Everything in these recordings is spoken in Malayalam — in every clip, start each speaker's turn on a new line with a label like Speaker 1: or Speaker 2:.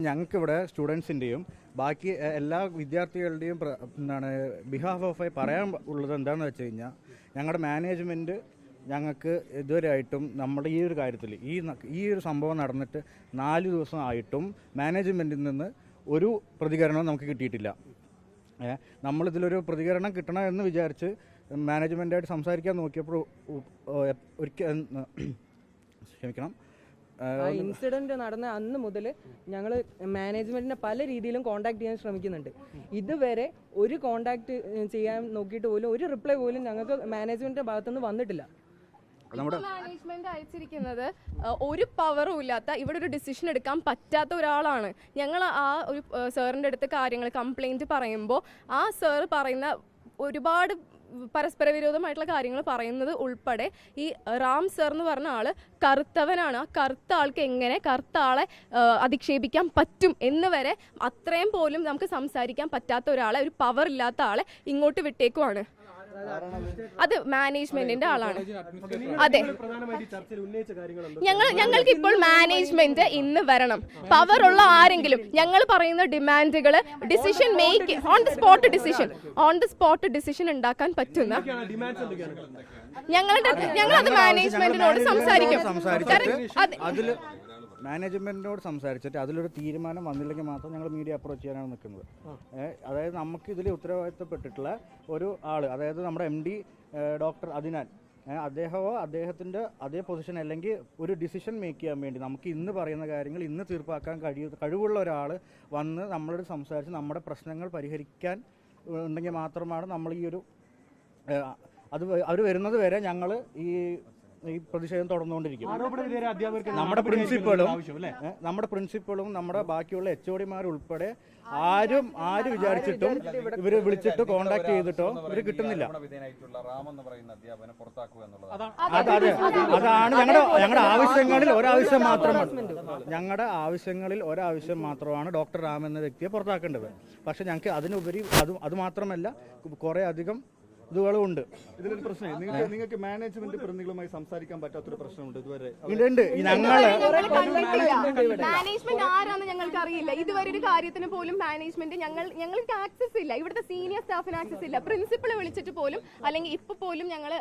Speaker 1: ഞങ്ങൾക്കിവിടെ സ്റ്റുഡൻസിൻ്റെയും ബാക്കി എല്ലാ വിദ്യാർത്ഥികളുടെയും ബിഹാഫ് ഓഫ് പറയാൻ ഉള്ളത് എന്താണെന്ന് വെച്ച് കഴിഞ്ഞാൽ ഞങ്ങളുടെ മാനേജ്മെൻറ്റ് ഞങ്ങൾക്ക് ഇതുവരെയായിട്ടും നമ്മുടെ ഈ ഒരു കാര്യത്തിൽ ഈ ഒരു സംഭവം നടന്നിട്ട് 4 ദിവസം ആയിട്ടും മാനേജ്മെൻറ്റിൽ നിന്ന് ഒരു പ്രതികരണവും നമുക്ക് കിട്ടിയിട്ടില്ല. നമ്മളിതിലൊരു പ്രതികരണം കിട്ടണം എന്ന് വിചാരിച്ച് മാനേജ്മെൻറ്റായിട്ട് സംസാരിക്കാൻ നോക്കിയപ്പോൾ ക്ഷമിക്കണം,
Speaker 2: ഇൻസിഡന്റ് നടന്ന അന്ന് മുതൽ ഞങ്ങൾ മാനേജ്മെന്റിനെ പല രീതിയിലും കോൺടാക്ട് ചെയ്യാൻ ശ്രമിക്കുന്നുണ്ട്. ഇതുവരെ ഒരു കോൺടാക്ട് ചെയ്യാൻ നോക്കിയിട്ട് പോലും ഒരു റിപ്ലൈ പോലും ഞങ്ങൾക്ക് മാനേജ്മെന്റിന്റെ ഭാഗത്തുനിന്ന് വന്നിട്ടില്ല.
Speaker 3: മാനേജ്മെന്റ് അയച്ചിരിക്കുന്നത് ഒരു പവറും ഇല്ലാത്ത, ഇവിടെ ഒരു ഡിസിഷൻ എടുക്കാൻ പറ്റാത്ത ഒരാളാണ്. ഞങ്ങൾ ആ ഒരു സാറിൻ്റെ അടുത്ത് കാര്യങ്ങൾ കംപ്ലൈൻറ്റ് പറയുമ്പോൾ ആ സാർ പറയുന്ന ഒരുപാട് പരസ്പര വിരോധമായിട്ടുള്ള കാര്യങ്ങൾ പറയുന്നത് ഉൾപ്പെടെ ഈ റാം സർ എന്ന് പറഞ്ഞ ആള് കറുത്തവനാണ്. ആ കറുത്ത ആൾക്ക് എങ്ങനെ കറുത്ത ആളെ അധിക്ഷേപിക്കാൻ പറ്റും എന്ന് വരെ അത്രയും പോലും നമുക്ക് സംസാരിക്കാൻ പറ്റാത്ത ഒരാളെ, ഒരു പവർ ഇല്ലാത്ത ആളെ ഇങ്ങോട്ട് വിട്ടേക്കുവാണ്. അത് മാനേജ്മെന്റിന്റെ ആളാണ്. അതെ, ഞങ്ങൾക്ക് ഇപ്പോൾ മാനേജ്മെന്റ് ഇന്ന് വരണം. പവർ ഉള്ള ആരെങ്കിലും ഞങ്ങൾ പറയുന്ന ഡിമാൻഡുകൾ decision make on the spot decision ഉണ്ടാക്കാൻ പറ്റുന്ന ഞങ്ങളത് മാനേജ്മെന്റിനോട് സംസാരിക്കും.
Speaker 1: മാനേജ്മെൻറ്റിനോട് സംസാരിച്ചിട്ട് അതിലൊരു തീരുമാനം വന്നില്ലെങ്കിൽ മാത്രം ഞങ്ങൾ മീഡിയ അപ്രോച്ച് ചെയ്യാനാണ് നിൽക്കുന്നത്. അതായത് നമുക്ക് ഇതിൽ ഉത്തരവാദിത്തപ്പെട്ടിട്ടുള്ള ഒരു ആൾ, അതായത് നമ്മുടെ MD ഡോക്ടർ അദിനാൻ, അദ്ദേഹമോ അദ്ദേഹത്തിൻ്റെ അതേ പൊസിഷൻ അല്ലെങ്കിൽ ഒരു ഡിസിഷൻ മേക്ക് ചെയ്യാൻ വേണ്ടി നമുക്ക് ഇന്ന് പറയുന്ന കാര്യങ്ങൾ ഇന്ന് തീർപ്പാക്കാൻ കഴിവുള്ള ഒരാൾ വന്ന് നമ്മളോട് സംസാരിച്ച് നമ്മുടെ പ്രശ്നങ്ങൾ പരിഹരിക്കാൻ ഉണ്ടെങ്കിൽ മാത്രമാണ് നമ്മൾ ഈ ഒരു അവർ വരുന്നത് വരെ ഞങ്ങൾ ഈ പ്രതിഷേധം തുടർന്നുകൊണ്ടിരിക്കും. നമ്മുടെ പ്രിൻസിപ്പളും നമ്മുടെ ബാക്കിയുള്ള HOD ഉൾപ്പെടെ ആര് വിചാരിച്ചിട്ടും ഇവര് വിളിച്ചിട്ട് കോണ്ടാക്ട് ചെയ്തിട്ടോ ഇവര് കിട്ടുന്നില്ല. അതാണ് ഞങ്ങളുടെ ആവശ്യങ്ങളിൽ ഒരാവശ്യം മാത്രമാണ് ഡോക്ടർ റാം എന്ന വ്യക്തിയെ പുറത്താക്കേണ്ടത്. പക്ഷെ ഞങ്ങൾക്ക് അതിനുപരി അത് മാത്രമല്ല കുറെ അധികം ഇതുകളുണ്ട്.
Speaker 4: ഇതിലൊരു പ്രശ്നം, നിങ്ങൾക്ക് മാനേജ്മെന്റ് പ്രതിനിധികളുമായി സംസാരിക്കാൻ പറ്റാത്തൊരു പ്രശ്നമുണ്ട് ഇതുവരെ.
Speaker 3: മാനേജ്മെന്റ് ആരാന്ന് ഞങ്ങൾക്ക് അറിയില്ല. ഇതുവരെ ഒരു കാര്യത്തിന് പോലും മാനേജ്മെന്റ് ഞങ്ങൾക്ക് ആക്സസ് ഇല്ല. ഇവിടുത്തെ സീനിയർ സ്റ്റാഫിന് ആക്സസ് ഇല്ല. പ്രിൻസിപ്പളെ വിളിച്ചിട്ട് പോലും അല്ലെങ്കിൽ ഇപ്പൊ പോലും ഞങ്ങൾ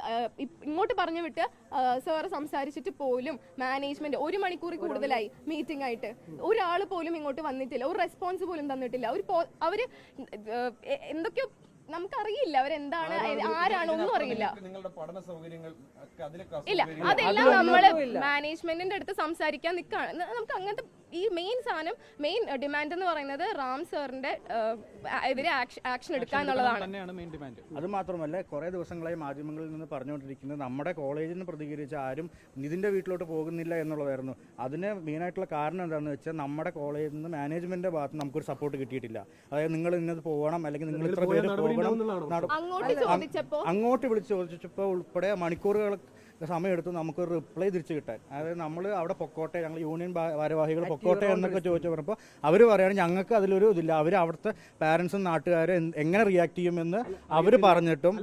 Speaker 3: ഇങ്ങോട്ട് പറഞ്ഞു വിട്ട് സാറ് സംസാരിച്ചിട്ട് പോലും മാനേജ്മെന്റ് 1 മണിക്കൂറിൽ കൂടുതലായി മീറ്റിംഗ് ആയിട്ട് ഒരാൾ പോലും ഇങ്ങോട്ട് വന്നിട്ടില്ല. ഒരു റെസ്പോൺസ് പോലും തന്നിട്ടില്ല. അവര് എന്തൊക്കെയോ നമുക്കറിയില്ല അവരെന്താണ് ആരാണ് ഒന്നും അറിയില്ല. ഇല്ല, അതെല്ലാം നമ്മള് മാനേജ്മെന്റിന്റെ അടുത്ത് സംസാരിക്കാൻ നിൽക്കാണ്. നമുക്ക് അങ്ങനത്തെ ഈ മെയിൻ ഡിമാൻഡ് എന്ന് പറയുന്നത് റാം സാറിന്റെ എതിരെ ആക്ഷൻ എടുക്കുക എന്നുള്ളതാണ്.
Speaker 1: അത് മാത്രമല്ല, കുറെ ദിവസങ്ങളായി മാധ്യമങ്ങളിൽ നിന്ന് പറഞ്ഞുകൊണ്ടിരിക്കുന്നത് നമ്മുടെ കോളേജിൽ നിന്ന് പ്രതികരിച്ച ആരും നിതിന്റെ വീട്ടിലോട്ട് പോകുന്നില്ല എന്നുള്ളതായിരുന്നു. അതിന് മെയിനായിട്ടുള്ള കാരണം എന്താണെന്ന് വെച്ചാൽ നമ്മുടെ കോളേജിൽ നിന്ന് മാനേജ്മെന്റിന്റെ ഭാഗത്ത് നമുക്കൊരു സപ്പോർട്ട് കിട്ടിയിട്ടില്ല. അതായത് നിങ്ങൾ ഇന്നത് പോകണം അല്ലെങ്കിൽ നിങ്ങൾ ഇത്ര പേര് പോകണം, അങ്ങോട്ട് വിളിച്ച് ചോദിച്ചപ്പോൾ ഉൾപ്പെടെ മണിക്കൂറുകൾ സമയമെടുത്ത് നമുക്കൊരു റിപ്ലൈ തിരിച്ചു കിട്ടാൻ. അതായത് നമ്മൾ അവിടെ പൊക്കോട്ടെ, ഞങ്ങൾ യൂണിയൻ ഭാരവാഹികൾ പൊക്കോട്ടെ എന്നൊക്കെ ചോദിച്ചു പറഞ്ഞപ്പോൾ അവർ പറയുകയാണ് ഞങ്ങൾക്ക് അതിലൊരു ഇതില്ല, അവർ അവിടുത്തെ പാരൻസും നാട്ടുകാരും എങ്ങനെ റിയാക്ട് ചെയ്യുമെന്ന് അവർ പറഞ്ഞിട്ടും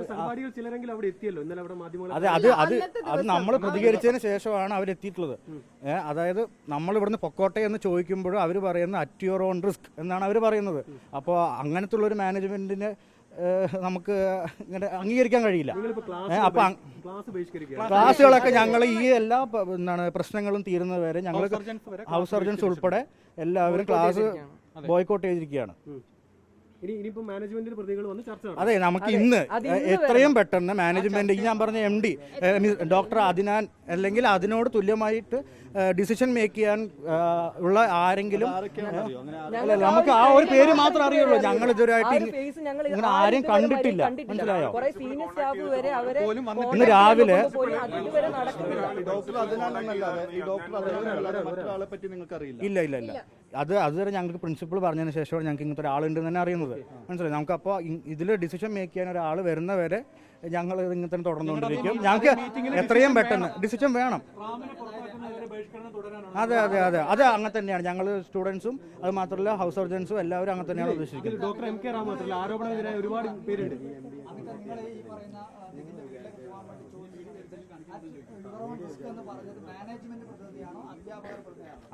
Speaker 1: അത് നമ്മൾ പ്രതികരിച്ചതിന് ശേഷമാണ് അവരെത്തിയിട്ടുള്ളത്. അതായത് നമ്മൾ ഇവിടുന്ന് പൊക്കോട്ടെ എന്ന് ചോദിക്കുമ്പോഴും അവർ പറയുന്നത് അറ്റ് യുവർ ഓൺ റിസ്ക് എന്നാണ് അവർ പറയുന്നത്. അപ്പോൾ അങ്ങനത്തെ ഉള്ളൊരു മാനേജ്മെന്റിന് നമുക്ക് ഇങ്ങനെ അംഗീകരിക്കാൻ കഴിയില്ല. അപ്പൊ ക്ലാസ്സുകളൊക്കെ ഞങ്ങൾ ഈ എല്ലാ പ്രശ്നങ്ങളും തീരുന്നത് വരെ ഞങ്ങൾ ഹൗസ് സർജൻസ് ഉൾപ്പെടെ എല്ലാവരും ക്ലാസ് ബോയ്ക്കോട്ട് ചെയ്തിരിക്കുകയാണ്. അതെ, നമുക്ക് ഇന്ന് എത്രയും പെട്ടെന്ന് മാനേജ്മെന്റ് ഞാൻ പറഞ്ഞ MD ഡോക്ടർ അദിനാൻ അല്ലെങ്കിൽ അതിനോട് തുല്യമായിട്ട് ഡിസിഷൻ മേക്ക് ചെയ്യാൻ ഉള്ള ആരെങ്കിലും, നമുക്ക് ആ ഒരു പേര് മാത്രം അറിയുള്ളൂ. ഞങ്ങൾ ഇതുവരെയായിട്ട് ഇങ്ങനെ ആരെയും കണ്ടിട്ടില്ല. മനസ്സിലായോ? ഇന്ന് രാവിലെ ഇല്ല അതുവരെ ഞങ്ങൾക്ക് പ്രിൻസിപ്പൾ പറഞ്ഞതിന് ശേഷമാണ് ഞങ്ങൾക്ക് ഇങ്ങനത്തെ ഒരാളുണ്ടെന്ന് തന്നെ അറിയുന്നത്. മനസ്സിലായി? നമുക്കപ്പോൾ ഇതിൽ ഡിസിഷൻ മേക്ക് ചെയ്യാൻ ഒരാൾ വരുന്നവരെ ഞങ്ങൾ ഇങ്ങനെ തന്നെ തുടർന്നുകൊണ്ടിരിക്കും. ഞങ്ങൾക്ക് എത്രയും പെട്ടെന്ന് ഡിസിഷൻ വേണം. അതെ അങ്ങനെ തന്നെയാണ് ഞങ്ങൾ സ്റ്റുഡൻസും അത് മാത്രമല്ല ഹൗസ് സർജൻസും എല്ലാവരും അങ്ങനെ തന്നെയാണ് ഉദ്ദേശിക്കുന്നത്.
Speaker 4: ഡോക്ടർ MK റാം മാത്രമല്ല ആരോപണത്തിനെതിരെ ഒരുപാട് പേരുണ്ട്.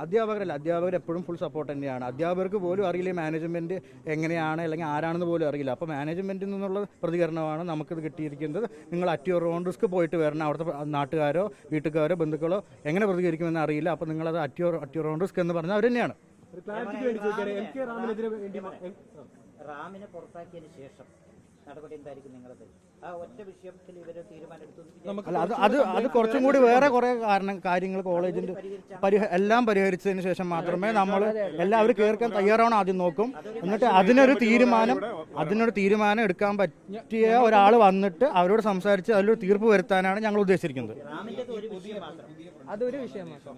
Speaker 1: അധ്യാപകരല്ല, അധ്യാപകർ എപ്പോഴും ഫുൾ സപ്പോർട്ട് തന്നെയാണ്. അധ്യാപകർക്ക് പോലും അറിയില്ല മാനേജ്മെന്റ് എങ്ങനെയാണ് അല്ലെങ്കിൽ ആരാണെന്ന് പോലും അറിയില്ല. അപ്പോൾ മാനേജ്മെന്റിൽ നിന്നുള്ള പ്രതികരണമാണ് നമുക്കിത് കിട്ടിയിരിക്കുന്നത്. നിങ്ങൾ അറ്റ് യുവർ ഓൺ റിസ്ക് പോയിട്ട് വരണം, അവിടുത്തെ നാട്ടുകാരോ വീട്ടുകാരോ ബന്ധുക്കളോ എങ്ങനെ പ്രതികരിക്കുമെന്ന് അറിയില്ല. അപ്പോൾ നിങ്ങളത് അറ്റ് യുവർ ഓൺ റിസ്ക് എന്ന് പറഞ്ഞാൽ അവർ തന്നെയാണ്.
Speaker 5: റാമിനെ പുറത്താക്കിയതിന് ശേഷം നടപടി എന്തായിരിക്കും നിങ്ങളത്? ആ ഒറ്റ വിഷയത്തിൽ ഇവർ തീരുമാനം
Speaker 1: അല്ല, അത് കുറച്ചും കൂടി വേറെ കുറെ കാര്യങ്ങൾ കോളേജിന്റെ എല്ലാം പരിഹരിച്ചതിന് ശേഷം മാത്രമേ നമ്മൾ എല്ലാവരും കേൾക്കാൻ തയ്യാറാണോ ആദ്യം നോക്കും. എന്നിട്ട് അതിനൊരു തീരുമാനം എടുക്കാൻ പറ്റിയ ഒരാൾ വന്നിട്ട് അവരോട് സംസാരിച്ച് അതിലൊരു തീർപ്പ് വരുത്താനാണ് ഞങ്ങൾ ഉദ്ദേശിച്ചിരിക്കുന്നത്.
Speaker 2: അതൊരു വിഷയം മാത്രം.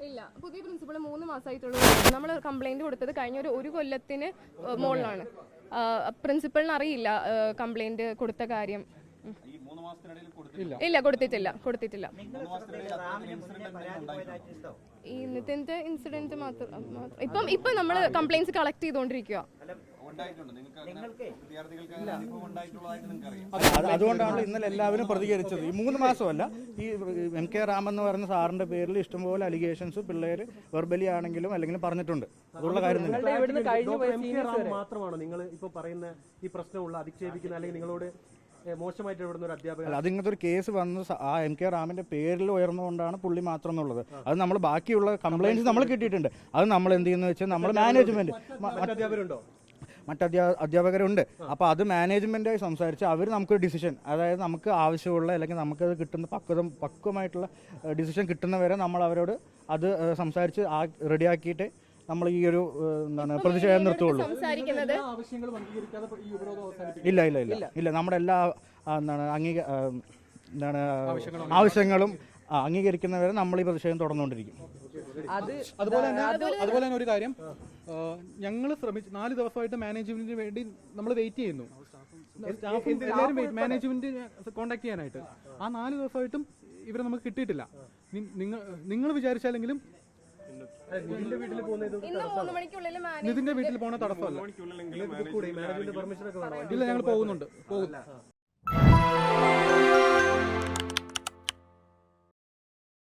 Speaker 3: ഇല്ല, പുതിയ പ്രിൻസിപ്പൾ 3 മാസമായിട്ടുള്ളൂ. നമ്മൾ കംപ്ലൈന്റ് കൊടുത്തത് കഴിഞ്ഞ ഒരു കൊല്ലത്തിന് മുകളിലാണ്. പ്രിൻസിപ്പളിന് അറിയില്ല കംപ്ലൈന്റ് കൊടുത്ത കാര്യം. ഇല്ല, കൊടുത്തിട്ടില്ല. ഈ നിതിന്റെ ഇൻസിഡന്റ് മാത്രം ഇപ്പം നമ്മൾ കംപ്ലൈന്റ്സ് കളക്ട് ചെയ്തുകൊണ്ടിരിക്കുക.
Speaker 1: അതുകൊണ്ടാണ് ഇന്നലെ എല്ലാവരും പ്രതികരിച്ചത്. ഈ 3 മാസമല്ല, ഈ MK റാം എന്ന് പറയുന്ന സാറിന്റെ പേരിൽ ഇഷ്ടംപോലെ അലിഗേഷൻസ് പിള്ളേർ വെർബലി ആണെങ്കിലും അല്ലെങ്കിൽ പറഞ്ഞിട്ടുണ്ട്. അതുള്ള കാര്യം
Speaker 6: മാത്രമാണോ നിങ്ങൾ ഇപ്പൊ പറയുന്ന ഈ പ്രശ്നമുള്ള അധിക്ഷേപിക്കുന്ന അല്ലെങ്കിൽ നിങ്ങളോട് മോശമായിട്ട് ഇവിടുന്ന ഒരു അധ്യാപകൻ?
Speaker 1: അല്ല, അതിങ്ങനത്തെ ഒരു കേസ് വന്ന് ആ MK റാമിന്റെ പേരിൽ ഉയർന്നുകൊണ്ടാണ് പുള്ളി മാത്രം എന്നുള്ളത്. അത് നമ്മൾ ബാക്കിയുള്ള കംപ്ലൈന്റ്സ് നമ്മൾ കിട്ടിയിട്ടുണ്ട്. അത് നമ്മൾ എന്ത് ചെയ്യുന്ന വെച്ചാൽ നമ്മൾ മാനേജ്മെന്റ്
Speaker 6: അധ്യാപകരുണ്ടോ?
Speaker 1: അധ്യാപകരുണ്ട്. അപ്പോൾ അത് മാനേജ്മെന്റായി സംസാരിച്ച് അവർ നമുക്കൊരു ഡിസിഷൻ, അതായത് നമുക്ക് ആവശ്യമുള്ള അല്ലെങ്കിൽ നമുക്കത് കിട്ടുന്ന പക്വമായിട്ടുള്ള ഡിസിഷൻ കിട്ടുന്നവരെ നമ്മൾ അവരോട് അത് സംസാരിച്ച് റെഡിയാക്കിയിട്ട് നമ്മൾ ഈ ഒരു പ്രതിഷേധം നിർത്തുകയുള്ളൂ. ഇല്ല നമ്മുടെ എല്ലാ ആവശ്യങ്ങളും അംഗീകരിക്കുന്നവരെ നമ്മൾ ഈ പ്രതിഷേധം തുടർന്നുകൊണ്ടിരിക്കും.
Speaker 7: അതുപോലെ തന്നെ ഒരു കാര്യം, ഞങ്ങൾ ശ്രമിച്ചു 4 ദിവസമായിട്ട് മാനേജ്മെന്റിന് വേണ്ടി നമ്മൾ വെയിറ്റ് ചെയ്യുന്നു. സ്റ്റാഫ് എല്ലാവരും മാനേജ്മെന്റ് കോൺടാക്ട് ചെയ്യാനായിട്ട്. ആ 4 ദിവസമായിട്ടും ഇവരെ നമുക്ക് കിട്ടിയിട്ടില്ല. നിങ്ങൾ വിചാരിച്ചാലെങ്കിലും
Speaker 6: നിതിന്റെ വീട്ടിൽ
Speaker 7: നിതിന്റെ വീട്ടിൽ പോകുന്ന തടസ്സമല്ല.
Speaker 6: പെർമിഷൻ ഒക്കെ വേണം.
Speaker 7: ഇല്ല, ഞങ്ങൾ പോകുന്നുണ്ട്.